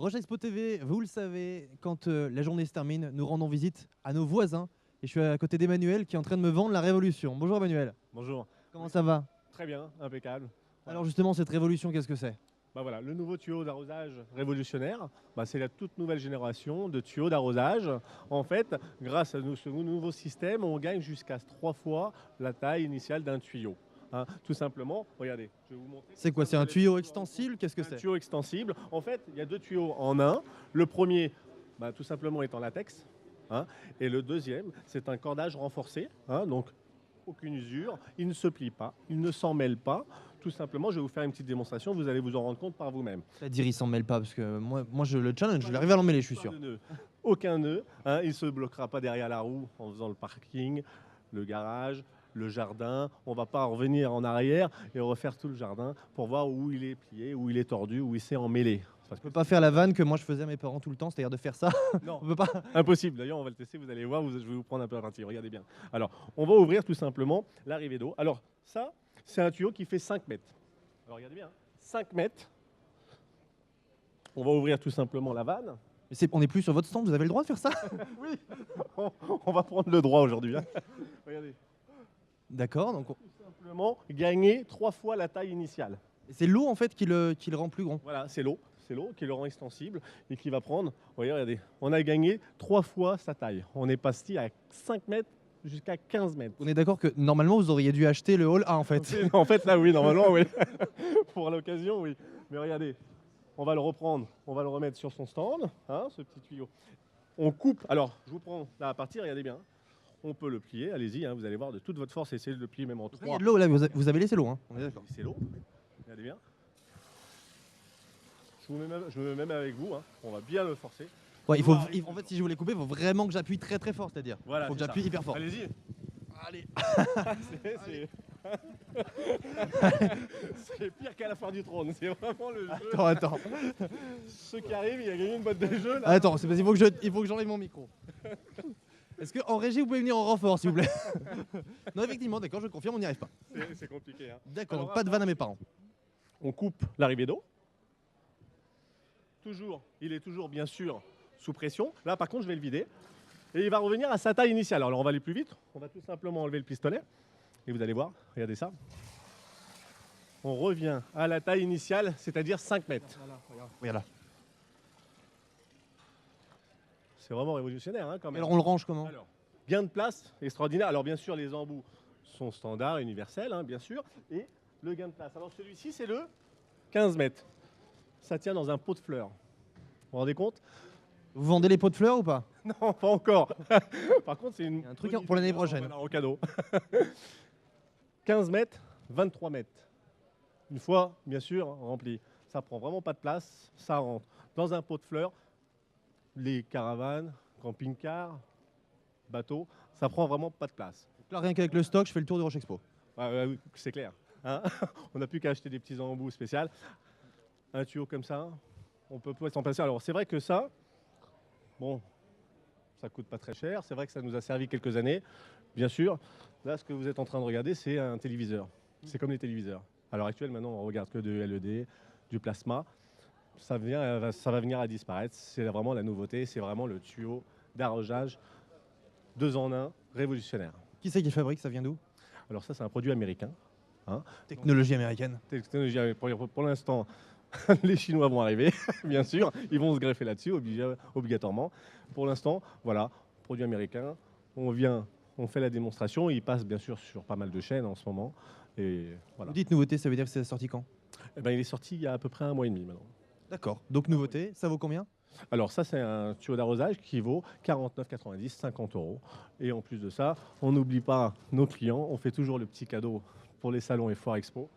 Roche Expo TV, vous le savez, quand la journée se termine, nous rendons visite à nos voisins. Et je suis à côté d'Emmanuel qui est en train de me vendre la révolution. Bonjour Emmanuel. Bonjour. Comment ça va? Très bien, impeccable. Voilà. Alors justement, cette révolution, qu'est-ce que c'est? Voilà, le nouveau tuyau d'arrosage révolutionnaire, c'est la toute nouvelle génération de tuyaux d'arrosage. En fait, grâce à ce nouveau système, on gagne jusqu'à 3 fois la taille initiale d'un tuyau. Hein, tout simplement, regardez, je vais vous montrer. C'est quoi? C'est un tuyau extensible? Qu'est-ce que Un c'est? tuyau extensible. En fait, il y a deux tuyaux en un. Le premier, tout simplement, est en latex. Hein, et le deuxième, c'est un cordage renforcé. Hein, donc, aucune usure, il ne se plie pas, il ne s'en mêle pas. Tout simplement, je vais vous faire une petite démonstration, vous allez vous en rendre compte par vous-même. C'est-à-dire, il s'en mêle pas, parce que moi je le challenge, je vais arriver à l'emmêler, je suis sûr. Aucun nœud, hein, il ne se bloquera pas derrière la roue en faisant le parking, le garage, le jardin. On ne va pas revenir en arrière et refaire tout le jardin pour voir où il est plié, où il est tordu, où il s'est emmêlé. On peut pas faire la vanne que moi je faisais à mes parents tout le temps, c'est-à-dire de faire ça. Non, On peut pas. impossible. D'ailleurs, on va le tester, vous allez voir, je vais vous prendre un peu à partir. Regardez bien. Alors, on va ouvrir tout simplement l'arrivée d'eau. Alors, ça, c'est un tuyau qui fait 5 mètres. Alors, regardez bien, 5 mètres. On va ouvrir tout simplement la vanne. On n'est plus sur votre stand, vous avez le droit de faire ça? Oui, on va prendre le droit aujourd'hui. Hein. Regardez. D'accord, donc Tout simplement gagner 3 fois la taille initiale. c'est l'eau en fait qui le rend plus grand. Voilà, c'est l'eau qui le rend extensible et qui va prendre, regardez, on a gagné 3 fois sa taille. On est passé à 5 mètres jusqu'à 15 mètres. On est d'accord que normalement vous auriez dû acheter le hall A en fait. En fait, là, oui, normalement, oui. Pour l'occasion, oui. Mais regardez, on va le reprendre, on va le remettre sur son stand, hein, ce petit tuyau. On coupe, alors, je vous prends là à partir, regardez bien. On peut le plier, allez-y, hein, vous allez voir de toute votre force, essayez de le plier même en Il y a 3. de l'eau là, vous avez laissé l'eau, hein. On est d'accord. C'est l'eau, regardez bien. Je me mets même avec vous, hein. On va bien le forcer. Ouais, en fait, si je voulais couper, il faut vraiment que j'appuie très très fort, c'est-à-dire. Voilà, Il faut que c'est j'appuie ça. hyper fort. Allez-y. Allez. C'est pire qu'à la foire du trône, c'est vraiment le jeu. Attends. Ceux qui arrivent, il y a gagné une boîte de jeu là. Attends, c'est parce qu'il faut que j'enlève mon micro. Est-ce qu'en régie, vous pouvez venir en renfort, s'il vous plaît? Non, effectivement, d'accord, je confirme, on n'y arrive pas. C'est compliqué. Hein. D'accord, Alors, donc pas de vanne à mes parents. On coupe l'arrivée d'eau. Toujours, il est toujours bien sûr sous pression. Là, par contre, je vais le vider. Et il va revenir à sa taille initiale. Alors, on va aller plus vite. On va tout simplement enlever le pistolet. Et vous allez voir, regardez ça. On revient à la taille initiale, c'est-à-dire 5 mètres. Regarde là. C'est vraiment révolutionnaire, hein, quand même. Alors on le range comment? Alors, gain de place extraordinaire. Alors, bien sûr, les embouts sont standards, universels, hein, bien sûr. Et le gain de place. Alors, celui-ci, c'est le 15 mètres. Ça tient dans un pot de fleurs. Vous vous rendez compte? Vous vendez les pots de fleurs ou pas? Non, pas encore. Par contre, c'est un truc pour l'année prochaine. Voilà, au cadeau. 15 mètres, 23 mètres. Une fois, bien sûr, rempli. Ça prend vraiment pas de place. Ça rentre dans un pot de fleurs. Les caravanes, camping-cars, bateaux, ça prend vraiment pas de place. Donc là, rien qu'avec le stock, je fais le tour de Roche Expo. Oui, c'est clair. Hein. On n'a plus qu'à acheter des petits embouts spéciaux. Un tuyau comme ça, on peut s'en passer. Alors, c'est vrai que ça, bon, ça coûte pas très cher. C'est vrai que ça nous a servi quelques années. Bien sûr, là, ce que vous êtes en train de regarder, c'est un téléviseur. C'est comme les téléviseurs. À l'heure actuelle, maintenant, on regarde que de LED, du plasma. Ça va venir à disparaître. C'est vraiment la nouveauté. C'est vraiment le tuyau d'arrosage 2 en 1, révolutionnaire. Qui c'est qui fabrique? Ça vient d'où? Alors ça, c'est un produit américain. Hein. Technologie américaine. Technologie, pour l'instant, les Chinois vont arriver, bien sûr. Ils vont se greffer là-dessus, obligatoirement. Pour l'instant, voilà, produit américain. On fait la démonstration. Il passe bien sûr sur pas mal de chaînes en ce moment. Et voilà. Vous dites nouveauté, ça veut dire que c'est sorti quand? Eh ben, il est sorti il y a à peu près 1 mois et demi maintenant. D'accord. Donc nouveauté, ça vaut combien? Alors ça, c'est un tuyau d'arrosage qui vaut 49,90 €, 50 €. Et en plus de ça, on n'oublie pas nos clients. On fait toujours le petit cadeau pour les salons et foires expo.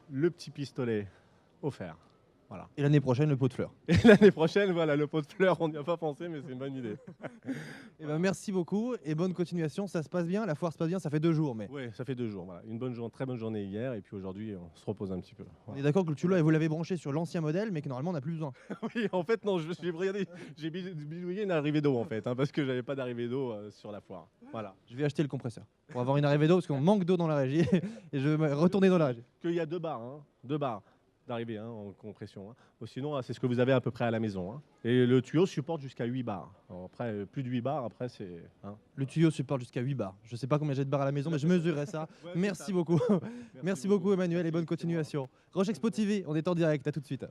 Le petit pistolet offert. Voilà. Et l'année prochaine, le pot de fleurs. Et l'année prochaine, voilà, le pot de fleurs, on n'y a pas pensé, mais c'est une bonne idée. Eh ben, merci beaucoup et bonne continuation. Ça se passe bien, la foire se passe bien, ça fait 2 jours. Mais Oui, ça fait 2 jours. Voilà. Une très bonne journée hier, et puis aujourd'hui, on se repose un petit peu. on Voilà. est d'accord que le tuyau, vous l'avez branché sur l'ancien modèle, mais que normalement on n'a plus besoin. Oui, en fait, non, j'ai bidouillé une arrivée d'eau, en fait, hein, parce que j'avais pas d'arrivée d'eau sur la foire. Voilà. Je vais acheter le compresseur pour avoir une arrivée d'eau parce qu'on manque d'eau dans la régie et je vais retourner dans la régie. Qu'il y a 2 barres, hein, 2 barres. d'arriver en compression. Bon, sinon, c'est ce que vous avez à peu près à la maison. Et le tuyau supporte jusqu'à 8 bars. Alors après, plus de 8 bars, après, c'est... Le tuyau supporte jusqu'à 8 bars. Je sais pas combien j'ai de bars à la maison, mais je mesurerai ça. Ouais, Merci beaucoup. Merci beaucoup Emmanuel et bonne continuation. Roche Expo TV, on est en direct, à tout de suite.